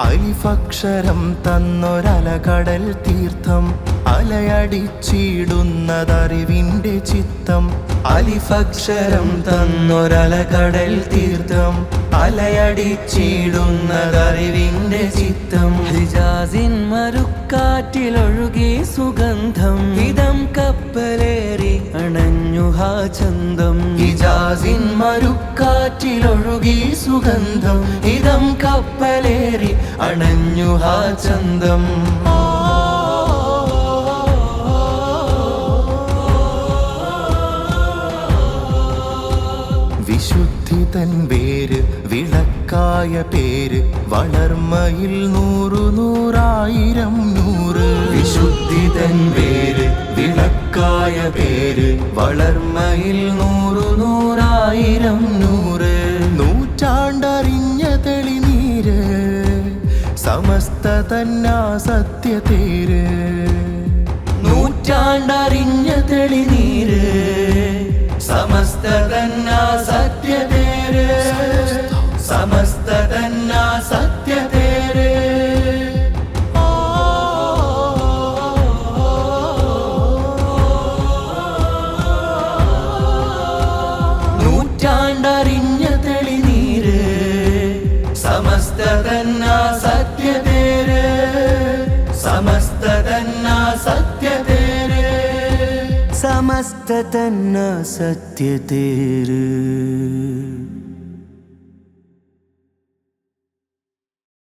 അലിഫക്ഷരം തന്നൊരലകടൽ തീർത്ഥം അലയടിച്ചിടുന്നതറിവിന്റെ ചിത്തം. അലിഫക്ഷരം തന്നൊരലകടൽ തീർത്ഥം അലയടിച്ചിടുന്നതറിവിന്റെ ചിത്തം. ഹിജാസിൻ മരുക്കാറ്റിലൊഴുകി സുഗന്ധം ഇതം കപ്പലേറി അണഞ്ഞു ഹാ ചന്തം. ഹിജാസിൻ മരുക്കാറ്റിലൊഴുകി സുഗന്ധം ഇതം കപ്പലേറി അണഞ്ഞു ഹാ ചന്തം. വിശുദ്ധി തൻ വേര് വിളക്കായ പേര് വളർമയിൽ നൂറു നൂറായിരം നൂറ്. വിശുദ്ധി തൻ വേര് വിളക്കായ പേര് വളർമയിൽ നൂറു നൂറായിരം നൂറ്. നൂറ്റാണ്ടറിഞ്ഞ തെളിനീര് സമസ്ത തന്നാ സത്യതേര്. നൂറ്റാണ്ടറിഞ്ഞ തെളിനീര് സമസ്ത തന്നാ സത്യതേര്. സമസ്ത തന്നാ സത്യതേര്. നൂറ്റാണ്ടറിഞ്ഞ തെളിനീര് സമസ്ത തന്നാ സത്യതേര്. സമസ്ത തന്നാ സത്യതേര്. സമസ്ത തന്ന സത്യതേര്.